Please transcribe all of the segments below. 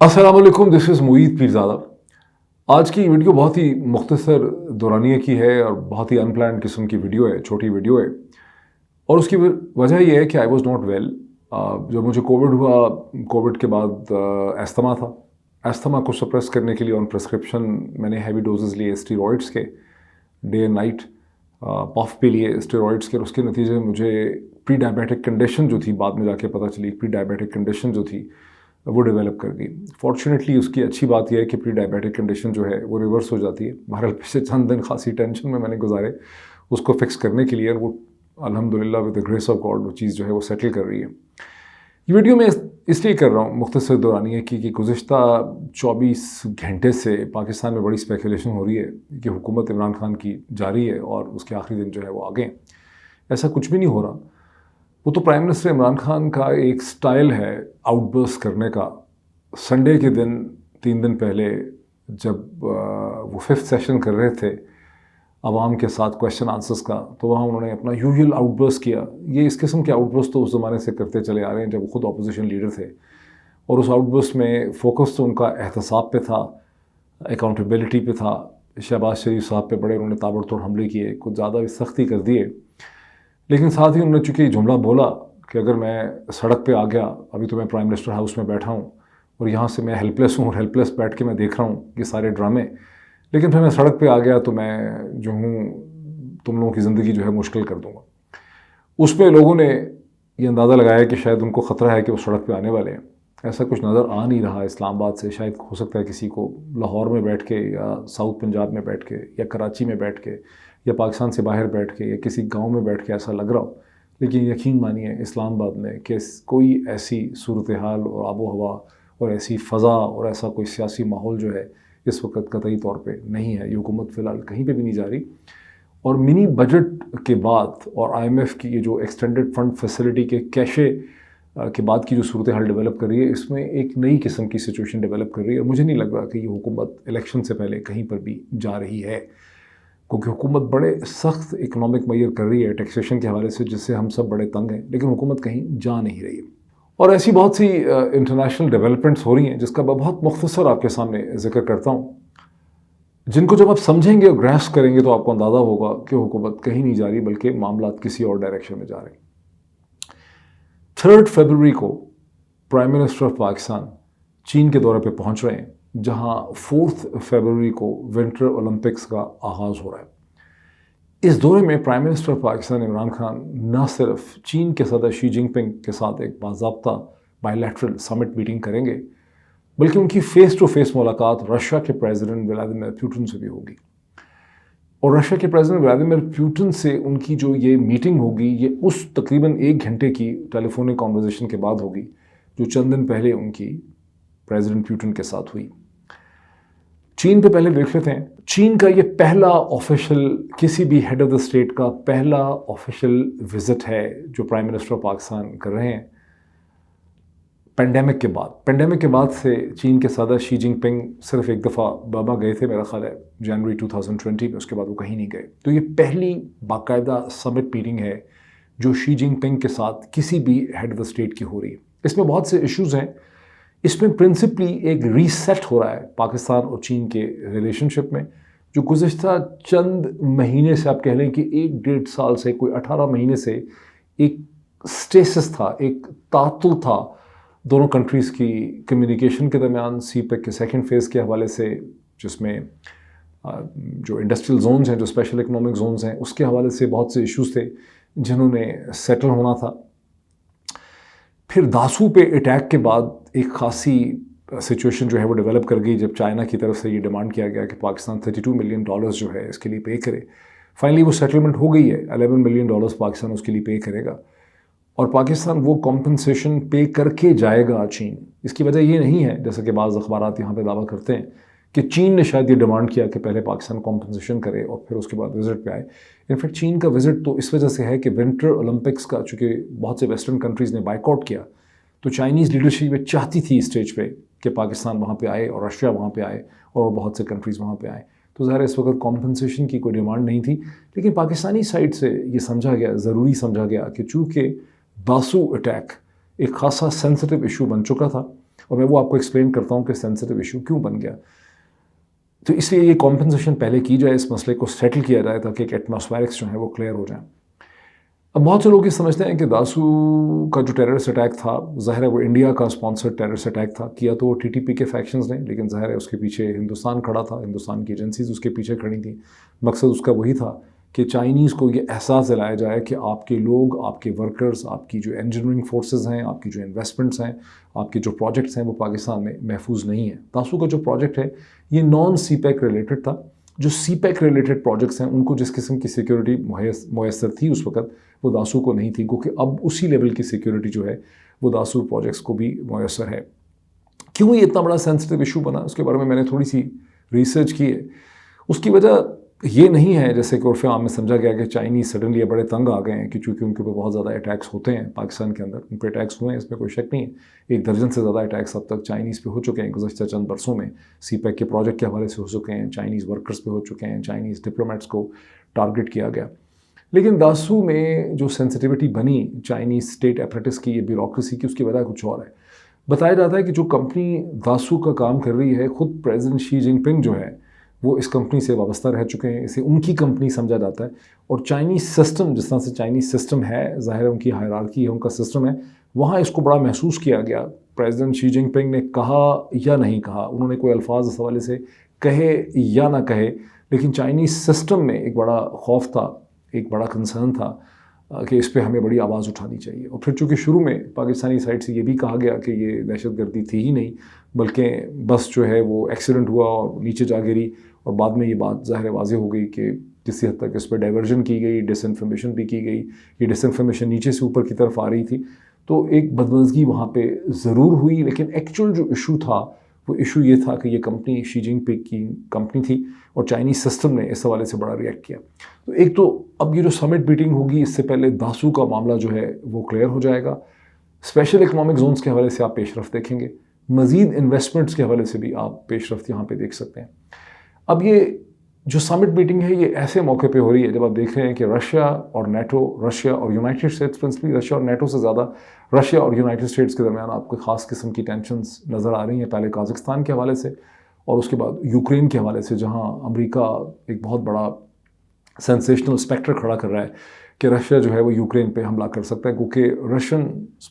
अस्सलाम वालेकुम, this is Moeed Pirzada. आज की वीडियो बहुत ही मुख्तसर दौरानिए की है और बहुत ही अनप्लान्ड किस्म की वीडियो है, छोटी वीडियो है। और उसकी वजह ये है कि आई वाज़ नॉट वेल। जब मुझे कोविड हुआ, कोविड के बाद अस्थमा था। अस्थमा को सप्रेस करने के लिए ऑन प्रिस्क्रिप्शन मैंने हैवी डोजेज़ लिए स्टेरॉइड्स के, डे एंड नाइट पफ पे लिए स्टेरॉइड्स के। और उसके नतीजे में मुझे प्री डायबिटिक कंडीशन जो थी, बाद में जाके पता चली प्री डायबिटिक कंडीशन जो थी वो डेवलप कर गई। फॉर्चुनेटली उसकी अच्छी बात यह है कि प्री डायबिटिक कंडीशन जो है वो रिवर्स हो जाती है। बहरहाल पिछले चंद दिन खासी टेंशन में मैंने गुजारे उसको फिक्स करने के लिए, और वो अल्हम्दुलिल्लाह with the grace of God वो चीज़ जो है वो सेटल कर रही है। ये वीडियो मैं इसलिए कर रहा हूँ मुख्तसर दौरानिए की कि गुज़िश्ता 24 घंटे से पाकिस्तान में बड़ी स्पेकुलेशन हो रही है कि हुकूमत इमरान खान की जारी है और उसके आखिरी दिन जो है वो आ गए। ऐसा कुछ भी नहीं हो रहा। वो तो प्राइम मिनिस्टर इमरान खान का एक स्टाइल है आउटबर्स्ट करने का। संडे के दिन 3 दिन पहले जब वो 5th सेशन कर रहे थे आवाम के साथ क्वेश्चन आंसर्स का, तो वहाँ उन्होंने अपना यूजुअल आउटबर्स्ट किया। ये इस किस्म के आउटबर्स्ट तो उस ज़माने से करते चले आ रहे हैं जब वो खुद अपोजिशन लीडर थे। और उस आउटबर्स्ट में फ़ोकस तो उनका एहतसाब पे था, अकाउंटेबिलिटी पे था। शहबाज शरीफ साहब पे बड़े उन्होंने ताबड़तोड़ हमले किए, कुछ ज़्यादा भी सख्ती कर दिए। लेकिन साथ ही उन्होंने चूँकि जुमला बोला कि अगर मैं सड़क पे आ गया, अभी तो मैं प्राइम मिनिस्टर हाउस में बैठा हूँ और यहाँ से मैं हेल्पलेस हूँ और हेल्पलेस बैठ के मैं देख रहा हूँ ये सारे ड्रामे, लेकिन फिर मैं सड़क पे आ गया तो मैं जो हूँ तुम लोगों की ज़िंदगी जो है मुश्किल कर दूँगा। उसमें लोगों ने ये अंदाज़ा लगाया कि शायद उनको ख़तरा है कि वो सड़क पे आने वाले हैं। ऐसा कुछ नज़र आ नहीं रहा इस्लामाबाद से। शायद हो सकता है किसी को लाहौर में बैठ के या साउथ पंजाब में बैठ के या कराची में बैठ के या पाकिस्तान से बाहर बैठ के या किसी गांव में बैठ के ऐसा लग रहा हो, लेकिन यकीन मानिए इस्लामाबाद में कि कोई ऐसी सूरत हाल और आबो हवा और ऐसी फ़ज़ा और ऐसा कोई सियासी माहौल जो है इस वक्त कतई तौर पे नहीं है। ये हुकूमत फ़िलहाल कहीं पे भी नहीं जा रही। और मिनी बजट के बाद और IMF की ये जो एक्सटेंडेड फंड फैसिलिटी के कैशे के बाद की जो सूरत हाल डेवलप कर रही है, इसमें एक नई किस्म की सिचुएशन डेवलप कर रही है। मुझे नहीं लग रहा कि ये हुकूमत इलेक्शन से पहले कहीं पर भी जा रही है, क्योंकि हुकूमत बड़े सख्त इकनॉमिक मैयर कर रही है टैक्सेशन के हवाले से, जिससे हम सब बड़े तंग हैं, लेकिन हुकूमत कहीं जा नहीं रही है। और ऐसी बहुत सी इंटरनेशनल डेवलपमेंट्स हो रही हैं जिसका मैं बहुत मुख्तसर आपके सामने जिक्र करता हूँ, जिनको जब आप समझेंगे और ग्रास्प करेंगे तो आपको अंदाज़ा होगा कि हुकूमत कहीं नहीं जा रही, बल्कि मामलात किसी और डायरेक्शन में जा रहे हैं। 3 फरवरी को प्राइम मिनिस्टर ऑफ पाकिस्तान चीन के दौरे पे पहुंच रहे हैं, जहां 4 फरवरी को विंटर ओलंपिक्स का आगाज़ हो रहा है। इस दौरे में prime minister of Pakistan Imran Khan न सिर्फ चीन के सदर शी जिनपिंग के साथ एक बाज़ाब्ता बायलैटरल समिट मीटिंग करेंगे, बल्कि उनकी फ़ेस टू फेस मुलाकात रशिया के प्रेसिडेंट व्लादिमीर पुतिन से भी होगी। और रशिया के प्रेसिडेंट व्लादिमीर पुतिन से उनकी जो ये मीटिंग होगी, ये उस तकरीबन 1 घंटे की टेलीफोनिक कॉन्वर्जेशन के बाद होगी जो चंद दिन पहले उनकी प्रेसिडेंट पुतिन के साथ हुई। चीन पे पहले देख लेते हैं। चीन का ये पहला ऑफिशियल, किसी भी हेड ऑफ द स्टेट का पहला ऑफिशियल विजिट है जो प्राइम मिनिस्टर ऑफ पाकिस्तान कर रहे हैं पेंडेमिक के बाद। पेंडेमिक के बाद से चीन के सदर शी जिनपिंग सिर्फ एक दफ़ा बाबा गए थे, मेरा ख्याल है जनवरी 2020 में, उसके बाद वो कहीं नहीं गए। तो ये पहली बाकायदा समिट मीटिंग है जो शी जिनपिंग के साथ किसी भी हेड ऑफ द स्टेट की हो रही है। इसमें बहुत से इश्यूज़ हैं। इसमें प्रिंसिपली एक रीसेट हो रहा है पाकिस्तान और चीन के रिलेशनशिप में, जो गुज़िश्ता चंद महीने से आप कह लें कि 1-1.5 साल से, कोई 18 महीने से एक स्टेसिस था, एक तातुल था दोनों कंट्रीज़ की कम्युनिकेशन के दरमियान। CPEC के सेकंड फेज़ के हवाले से, जिसमें जो इंडस्ट्रियल जोन्स हैं, जो स्पेशल इकनॉमिक जोन्स हैं, उसके हवाले से बहुत से इश्यूज़ थे जिन्होंने सेटल होना था। फिर दासू पे अटैक के बाद एक खासी सिचुएशन जो है वो डेवलप कर गई, जब चाइना की तरफ से ये डिमांड किया गया कि पाकिस्तान $32 मिलियन जो है इसके लिए पे करे। फाइनली वो सेटलमेंट हो गई है, $11 मिलियन पाकिस्तान उसके लिए पे करेगा और पाकिस्तान वो कॉम्पनसेशन पे करके जाएगा चीन। इसकी वजह ये नहीं है, जैसा कि बाज़ अखबारात यहाँ पे दावा करते हैं, कि चीन ने शायद ये डिमांड किया कि पहले पाकिस्तान कॉम्पनसेशन करे और फिर उसके बाद विज़िट पे आए। इनफैक्ट चीन का विज़िट तो इस वजह से है कि विंटर ओलंपिक्स का चूँकि बहुत से वेस्टर्न कंट्रीज़ ने बाइकआउट किया, तो चाइनीज़ लीडरशिप चाहती थी स्टेज पे कि पाकिस्तान वहाँ पे आए और रशिया वहाँ पे आए और बहुत से कंट्रीज़ वहाँ पे आए। तो ज़ाहिर इस वक्त कॉम्पनसेशन की कोई डिमांड नहीं थी, लेकिन पाकिस्तानी साइड से ये समझा गया, ज़रूरी समझा गया कि चूँकि दासू अटैक एक खासा सेंसिटिव इशू बन चुका था और मैं वो आपको एक्सप्लेन करता हूँ कि सेंसिटिव इशू क्यों बन गया। तो इसलिए ये कॉम्पनसेशन पहले की जाए, इस मसले को सेटल किया जाए ताकि एक एटमॉस्फेरिक्स जो है वो क्लियर हो जाए। अब बहुत से लोग ये समझते हैं कि दासू का जो टेररिस्ट अटैक था, ज़ाहिर है वो इंडिया का स्पॉन्सर्ड टेररिस्ट अटैक था, किया तो टीटीपी के फैक्शंस ने, लेकिन ज़ाहिर है उसके पीछे हिंदुस्तान खड़ा था, हिंदुस्तान की एजेंसीज उसके पीछे खड़ी थी। मकसद उसका वही था कि चाइनीज़ को ये एहसास दिलाया जाए कि आपके लोग, आपके वर्कर्स, आपकी जो इंजीनियरिंग फोर्सेस हैं, आपकी जो इन्वेस्टमेंट्स हैं, आपके जो प्रोजेक्ट्स हैं वो पाकिस्तान में महफूज नहीं है। दासू का जो प्रोजेक्ट है ये नॉन सीपैक रिलेटेड था। जो सीपैक रिलेटेड प्रोजेक्ट्स हैं उनको जिस किस्म की सिक्योरिटी मुयसर थी उस वक्त, वो दासू को नहीं थी, क्योंकि अब उसी लेवल की सिक्योरिटी जो है वो दासू प्रोजेक्ट्स को भी मुयसर है। क्यों ये इतना बड़ा सेंसिटिव इशू बना, उसके बारे में मैंने थोड़ी सी रिसर्च की है। उसकी वजह ये नहीं है जैसे कि उर्फ़ आम में समझा गया कि चाइनीज़ सडनली बड़े तंग आ गए हैं कि चूँकि उनके ऊपर बहुत ज़्यादा अटैक्स होते हैं पाकिस्तान के अंदर, उन पर अटैक्स हुए हैं, इसमें कोई शक नहीं है। 1 दर्जन से ज़्यादा अटैक्स अब तक चाइनीज़ पे हो चुके हैं गुज़श्ता चंद बरसों में, सीपैक के प्रोजेक्ट के हवाले से हो चुके हैं, चाइनीज़ वर्कर्स पे हो चुके हैं, चाइनीज़ डिप्लोमेट्स को टारगेट किया गया। लेकिन दासू में जो सेंसिटिविटी बनी चाइनीज़ स्टेट एपरेटिस की, ये ब्यूरोक्रेसी की, उसकी वजह कुछ और है। बताया जाता है कि जो कंपनी दासू का काम कर रही है, ख़ुद प्रेसिडेंट शी जिनपिंग जो है वो इस कंपनी से वाबस्ता रह चुके हैं, इसे उनकी कंपनी समझा जाता है। और चाइनीज़ सिस्टम, जिस तरह से चाइनीज़ सिस्टम है, ज़ाहिर है उनकी हायरार्की है, उनका सिस्टम है, वहाँ इसको बड़ा महसूस किया गया। प्रेसिडेंट शी जिनपिंग ने कहा या नहीं कहा, उन्होंने कोई अल्फाज इस हवाले से कहे या ना कहे, लेकिन चाइनीज़ सिस्टम में एक बड़ा खौफ था, एक बड़ा कंसर्न था कि इस पे हमें बड़ी आवाज़ उठानी चाहिए। और फिर चूँकि शुरू में पाकिस्तानी साइड से ये भी कहा गया कि ये दहशतगर्दी थी ही नहीं, बल्कि बस जो है वो एक्सीडेंट हुआ और नीचे जा गिरी, और बाद में ये बात ज़ाहिर वाज़ेह हो गई कि किसी हद तक इस पर डाइवर्जन की गई, डिसइंफॉर्मेशन भी की गई, ये डिसइंफॉर्मेशन नीचे से ऊपर की तरफ आ रही थी, तो एक बदमज़गी वहाँ पे ज़रूर हुई। लेकिन एक्चुअल जो इशू था वो इशू ये था कि ये कंपनी शी जिनपिंग की कंपनी थी और चाइनीज़ सिस्टम ने इस हवाले से बड़ा रिएक्ट किया। तो एक तो अब ये जो समिट मीटिंग होगी, इससे पहले दासू का मामला जो है वो क्लियर हो जाएगा। स्पेशल इकनॉमिक जोन्स के हवाले से आप पेशरफ्त देखेंगे, मज़ीद इन्वेस्टमेंट्स के हवाले से भी आप पेशरफ्त यहाँ पे देख सकते हैं। अब ये जो समिट मीटिंग है ये ऐसे मौके पे हो रही है जब आप देख रहे हैं कि रशिया और नेटो, रशिया और यूनाइटेड स्टेट्स, प्रिंसिपली रशिया और नेटो से ज़्यादा रशिया और यूनाइटेड स्टेट्स के दरमियान आपको ख़ास किस्म की टेंशन्स नज़र आ रही हैं। पहले काज़ाकिस्तान के हवाले से और उसके बाद यूक्रेन के हवाले से, जहाँ अमेरिका एक बहुत बड़ा सेंसेशनल स्पेक्टर खड़ा कर रहा है कि रशिया जो है वो यूक्रेन पे हमला कर सकता है, क्योंकि रशियन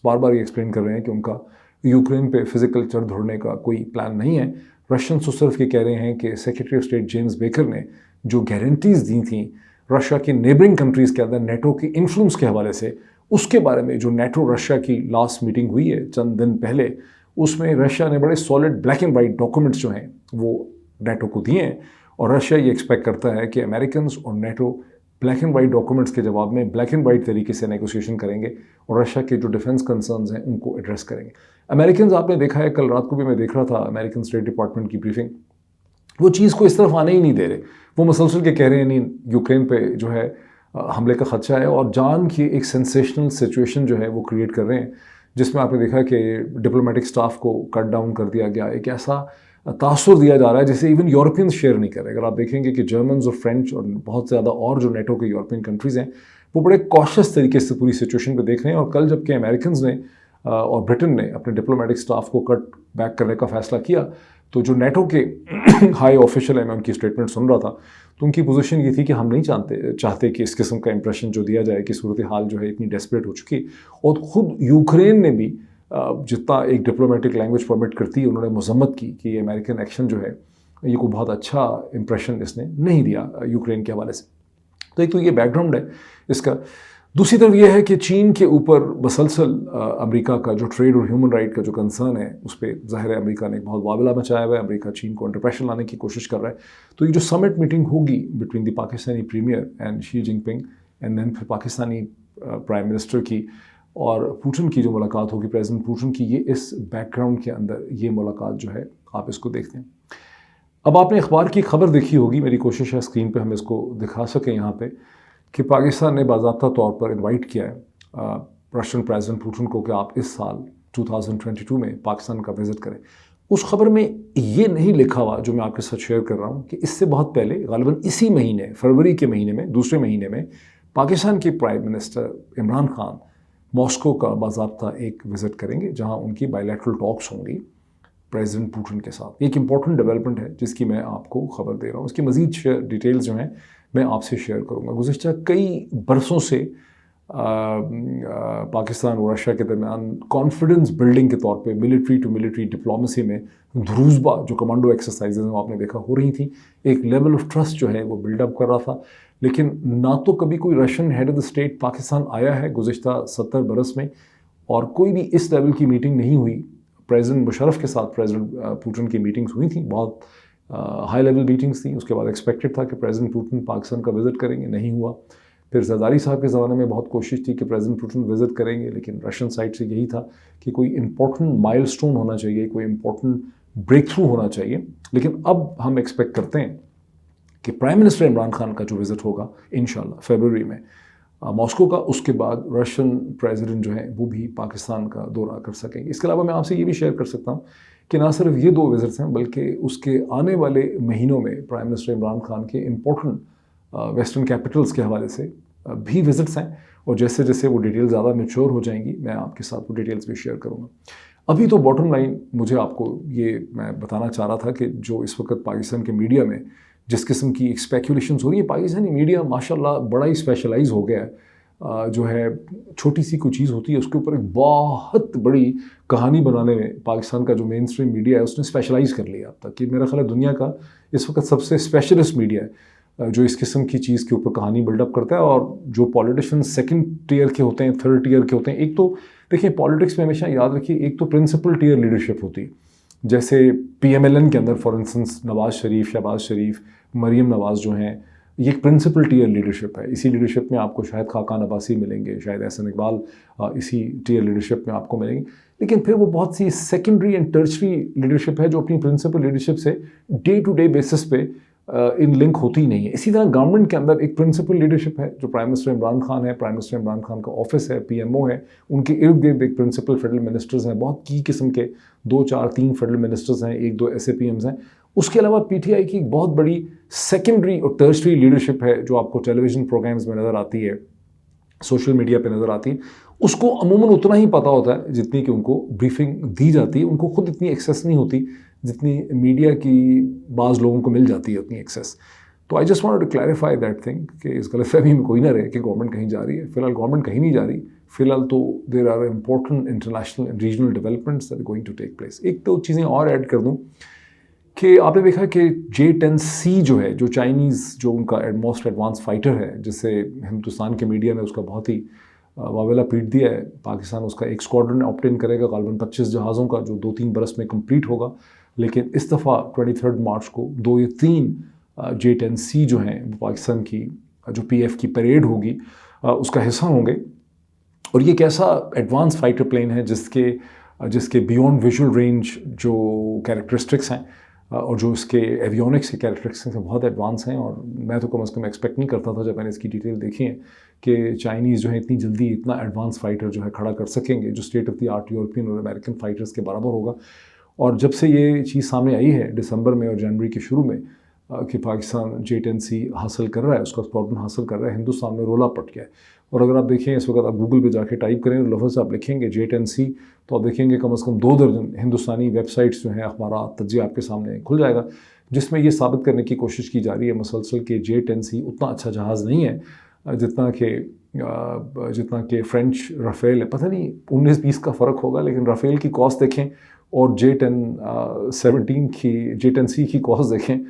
बार बार ये एक्सप्लेन कर रहे हैं कि उनका यूक्रेन पे फिज़िकल चढ़ धोड़ने का कोई प्लान नहीं है। रशियंस तो सिर्फ ये कह रहे हैं कि secretary of state James baker ने जो गारंटीज़ दी थी रशिया के नेबरिंग कंट्रीज़ के अंदर नेटो की इन्फ्लुएंस के हवाले से, उसके बारे में जो नेटो रशिया की लास्ट मीटिंग हुई है चंद दिन पहले, उसमें रशिया ने बड़े solid black and white documents जो हैं वो नेटो को दिए हैं। और रशिया ये एक्सपेक्ट करता है कि अमेरिकन्स और NATO black and white documents के जवाब में ब्लैक एंड वाइट तरीके से नेगोशिएशन करेंगे और रशिया के जो डिफेंस कंसर्न्स हैं उनको एड्रेस करेंगे। अमेरिकन्स, आपने देखा है, कल रात को भी मैं देख रहा था अमेरिकन स्टेट डिपार्टमेंट की ब्रीफिंग, वो चीज़ को इस तरफ आने ही नहीं दे रहे। वो मसलसल के कह रहे हैं नहीं, यूक्रेन पे जो है हमले का खदशा है, और जान की एक सेंसेशनल सिचुएशन जो है वो क्रिएट कर रहे हैं, जिसमें आपने देखा कि डिप्लोमेटिक स्टाफ को कट डाउन कर दिया गया। एक ऐसा तासुर दिया जा रहा है जिसे इवन यूरोपियंस शेयर नहीं कर रहे। अगर आप देखेंगे कि जर्मन्स और फ्रेंच और बहुत ज़्यादा और जो नेटो के यूरोपियन कंट्रीज़ हैं वो बड़े कॉशियस तरीके से पूरी सिचुएशन को देख रहे हैं। और कल जबकि अमेरिकन्स ने और ब्रिटेन ने अपने डिप्लोमेटिक स्टाफ को कट बैक करने का फैसला किया, तो जो नेटो के हाई ऑफिशियल है, मैं उनकी स्टेटमेंट सुन रहा था, तो उनकी पोजीशन ये थी कि हम नहीं चाहते कि इस किस्म का इंप्रेशन जो दिया जाए कि सूरत हाल जो है इतनी डेस्परेट हो चुकी। और ख़ुद यूक्रेन ने भी जितना एक डिप्लोमेटिक लैंग्वेज परमिट करती है, उन्होंने मजम्मत की कि ये अमेरिकन एक्शन जो है ये कोई बहुत अच्छा इंप्रेशन इसने नहीं दिया यूक्रेन के हवाले से। तो एक तो ये बैकग्राउंड है इसका। दूसरी तरफ ये है कि चीन के ऊपर मसलसल अमेरिका का जो ट्रेड और ह्यूमन राइट का जो कंसर्न है, उस पर ज़ाहिर है अमेरिका ने बहुत वाबला मचाया हुआ है। अमेरिका चीन को अंडर प्रेशर लाने की कोशिश कर रहा है। तो ये जो समिट मीटिंग होगी between the Pakistani premier and Xi Jinping and then फिर पाकिस्तानी प्राइम मिनिस्टर की और पुतिन की जो मुलाकात होगी, प्रेसिडेंट पुतिन की, ये इस बैकग्राउंड के अंदर ये मुलाकात जो है आप इसको देखते हैं। अब आपने अखबार की खबर देखी होगी, मेरी कोशिश है स्क्रीन पे हम इसको दिखा सकें यहाँ पे, कि पाकिस्तान ने बाज़ाब्ता तौर पर इनवाइट किया है रशियन प्रेसिडेंट पुतिन को कि आप इस साल 2022 में पाकिस्तान का विज़िट करें। उस खबर में ये नहीं लिखा हुआ जो मैं आपके साथ शेयर कर रहा हूँ कि इससे बहुत पहले गालिबन इसी महीने, फरवरी के महीने में, दूसरे महीने में, पाकिस्तान के prime minister Imran Khan Moscow का बाज़ाब्ता एक विज़िट करेंगे, जहाँ उनकी बायलैटरल टॉक्स होंगी प्रेसिडेंट पुतिन के साथ। एक इम्पॉर्टेंट डेवलपमेंट है जिसकी मैं आपको खबर दे रहा हूँ। इसकी मज़ीद डिटेल्स जो हैं मैं आपसे शेयर करूँगा। गुज़िश्ता कई बरसों से पाकिस्तान और रशिया के दरमियान कॉन्फिडेंस बिल्डिंग के तौर पे मिलिट्री टू मिलिट्री डिप्लोमेसी में ध्रुज़बा जो कमांडो एक्सरसाइजेज हैं आपने देखा हो रही थी। एक लेवल ऑफ ट्रस्ट जो है वो बिल्डअप कर रहा था, लेकिन ना तो कभी कोई Russian head of the state Pakistan आया है गुज़िश्ता 70 बरस में, और कोई भी इस लेवल की मीटिंग नहीं हुई। प्रेसिडेंट मुशर्रफ के साथ प्रेसिडेंट पुतिन की मीटिंग्स हुई थी, बहुत हाई लेवल मीटिंग्स थी। उसके बाद एक्सपेक्टेड था कि प्रेसिडेंट पुतिन पाकिस्तान का विज़िट करेंगे, नहीं हुआ। फिर ज़रदारी साहब के ज़माने में बहुत कोशिश थी कि प्रेसिडेंट पुतिन विज़िट करेंगे, लेकिन रशियन साइड से यही था कि कोई इंपॉर्टेंट माइलस्टोन होना चाहिए, कोई इंपॉर्टेंट ब्रेक थ्रू होना चाहिए। लेकिन अब हम एक्सपेक्ट करते हैं कि प्राइम मिनिस्टर इमरान खान का जो विज़िट होगा इंशाल्लाह फरवरी में मॉस्को का, उसके बाद रशियन प्रेसिडेंट जो है वो भी पाकिस्तान का दौरा कर सकेंगे। इसके अलावा मैं आपसे ये भी शेयर कर सकता हूँ कि ना सिर्फ ये 2 विज़िट्स हैं, बल्कि उसके आने वाले महीनों में प्राइम मिनिस्टर इमरान खान के इम्पोर्टेंट वेस्टर्न कैपिटल्स के हवाले से भी विज़िट्स हैं, और जैसे जैसे वो डिटेल ज़्यादा मैच्योर हो जाएंगी मैं आपके साथ वो डिटेल्स भी शेयर करूँगा। अभी तो बॉटम लाइन मुझे आपको ये मैं बताना चाह रहा था कि जो इस वक्त पाकिस्तान के मीडिया में जिस किस्म की स्पेकुलेशंस हो रही है, पाकिस्तानी मीडिया माशाल्लाह बड़ा ही स्पेशलाइज हो गया है। जो है छोटी सी कोई चीज़ होती है उसके ऊपर एक बहुत बड़ी कहानी बनाने में पाकिस्तान का जो मेन स्ट्रीम मीडिया है उसने स्पेशलाइज़ कर लिया अब तक, कि मेरा ख्याल है दुनिया का इस वक्त सबसे स्पेशलिस्ट मीडिया है जो इस किस्म की चीज़ के ऊपर कहानी बिल्डअप करता है। और जो पॉलिटिशियन सेकंड टियर के होते हैं, थर्ड टियर के होते हैं, एक तो देखिए पॉलिटिक्स में हमेशा याद रखिए एक तो प्रिंसिपल टियर लीडरशिप होती है, जैसे PMLN के अंदर फॉर इंस्टेंस नवाज़ शरीफ, शहबाज शरीफ, मरीम नवाज़ जो हैं, ये एक प्रिंसिपल टियर लीडरशिप है। इसी लीडरशिप में आपको शायद खाकान अब्बासी मिलेंगे, शायद एहसन इकबाल इसी टियर लीडरशिप में आपको मिलेंगे। लेकिन फिर वो बहुत सी सेकेंडरी एंड टर्शरी लीडरशिप है जो अपनी प्रिंसिपल लीडरशिप से डे टू डे बेसिस पे इन लिंक होती ही नहीं है। इसी तरह गवर्नमेंट के अंदर एक प्रिंसिपल लीडरशिप है जो प्राइम मिनिस्टर इमरान खान है, प्राइम मिनिस्टर इमरान खान का ऑफिस है, PMO है, उनके इर्द गिर्द एक प्रिंसिपल फेडरल मिनिस्टर्स हैं, बहुत की किस्म के 2, 4, 3 फेडरल मिनिस्टर्स हैं, 1, 2 SAPMs हैं। उसके अलावा PTI की एक बहुत बड़ी सेकेंडरी और टर्शरी लीडरशिप है जो आपको टेलीविज़न प्रोग्राम्स में नज़र आती है, सोशल मीडिया पे नज़र आती है। उसको अमूमन उतना ही पता होता है जितनी कि उनको ब्रीफिंग दी जाती है, उनको खुद इतनी एक्सेस नहीं होती जितनी मीडिया की बाज़ लोगों को मिल जाती है उतनी एक्सेस। तो I just wanted to clarify that thing कि इस गलतफहमी में कोई ना रहे कि गवर्नमेंट कहीं जा रही है। फ़िलहाल गवर्नमेंट कहीं नहीं जा रही, फ़िलहाल तो there are important international and regional developments that are going to take place. एक तो चीज़ें और ऐड कर दूँ कि आपने देखा कि J-10C जो है, जो चाइनीज़ जो उनका मोस्ट एडवांस फाइटर है, जिससे हिंदुस्तान के मीडिया ने उसका बहुत ही वावेला पीट दिया है। पाकिस्तान उसका एक स्क्वाड्रन ऑप्टेन करेगा गालिबन 25 जहाज़ों का, जो 2-3 बरस में कंप्लीट होगा। लेकिन इस दफ़ा 23 मार्च को 2 या 3 J-10C जो हैं वो पाकिस्तान की जो PF की परेड होगी उसका हिस्सा होंगे। और ये एक ऐसा एडवांस फाइटर प्लेन है जिसके बियॉन्ड विजुअल रेंज जो कैरेक्टरिस्टिक्स हैं और जो इसके एवियोनिक्स के कैरेक्टरिस्टिक्स हैं बहुत एडवांस हैं। और मैं तो कम से कम एक्सपेक्ट नहीं करता था जब मैंने इसकी डिटेल देखी है कि चाइनीज़ जो है इतनी जल्दी इतना एडवांस फाइटर जो है खड़ा कर सकेंगे जो state of the art European और अमेरिकन फाइटर्स के बराबर होगा। और जब से ये चीज़ सामने आई है दिसंबर में और जनवरी के शुरू में कि पाकिस्तान J-10C हासिल कर रहा है, उसका स्क्वाड्रन हासिल कर रहा है, हिंदुस्तान में रोला पट गया है। और अगर आप देखें इस वक्त आप गूगल पे जाके टाइप करें और लफ्ज़ आप लिखेंगे J-10C तो आप देखेंगे कम से कम 2 दर्जन हिंदुस्तानी वेबसाइट्स जो हैं, अखबारात, तज्ज़िया आपके सामने खुल जाएगा, जिसमें ये साबित करने की कोशिश की जा रही है मुसलसल कि J-10C उतना अच्छा जहाज़ नहीं है जितना कि फ्रेंच राफेल है। पता नहीं 19-20 का फ़र्क होगा, लेकिन राफेल की कॉस्ट देखें और J-10C की कॉस्ट देखें।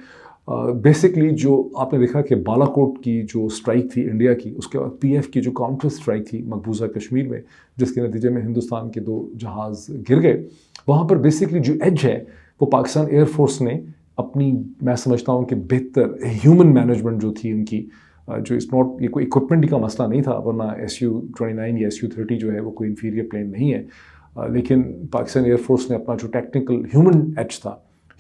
बेसिकली जो आपने देखा कि बालाकोट की जो स्ट्राइक थी इंडिया की, उसके बाद PF की जो काउंटर स्ट्राइक थी मकबूजा कश्मीर में, जिसके नतीजे में हिंदुस्तान के 2 जहाज़ गिर गए, वहाँ पर बेसिकली जो एज है वो पाकिस्तान एयरफोर्स ने अपनी, मैं समझता हूँ कि बेहतर ह्यूमन मैनेजमेंट जो थी उनकी, जो इस नॉट ये कोई इक्विपमेंट का मसला नहीं था, वरना SU-29 या SU-30 जो है वो कोई इंफीरियर प्लेन नहीं है। लेकिन पाकिस्तान एयरफोर्स ने अपना जो टेक्निकल ह्यूमन एज था,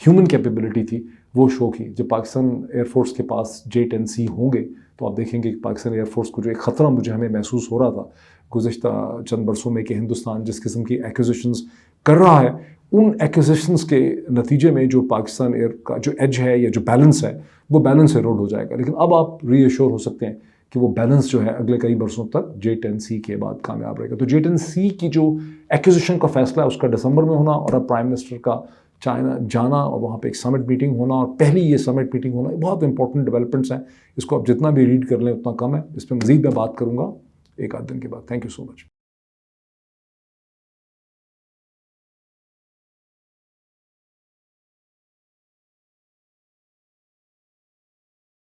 ह्यूमन कैपेबिलिटी थी, वो शो की। जब पाकिस्तान एयरफोर्स के पास J-10C होंगे तो आप देखेंगे कि पाकिस्तान एयरफोर्स को जो एक ख़तरा हमें महसूस हो रहा था गुज़िश्ता चंद बरसों में कि हिंदुस्तान जिस किस्म की एक्विजिशंस कर रहा है, उन एक्विजिशंस के नतीजे में जो पाकिस्तान एयर का जो एज है या जो बैलेंस है वो बैलेंस एरोड हो जाएगा। लेकिन अब आप रीअश्योर हो सकते हैं कि वो बैलेंस जो है अगले कई बरसों तक J-10C के बाद कामयाब रहेगा। तो J-10C की जो एक्विजिशन का फैसला है उसका दिसंबर में होना, और अब प्राइम मिनिस्टर का چائنا جانا اور وہاں پہ ایک سمٹ میٹنگ ہونا، اور پہلی یہ سمٹ میٹنگ ہونا، بہت امپورٹنٹ ڈیولپمنٹس ہیں. اس کو آپ جتنا بھی ریڈ کر لیں اتنا کم ہے. اس پہ مزید میں بات کروں گا ایک آدھ دن کے بعد. Thank you so much.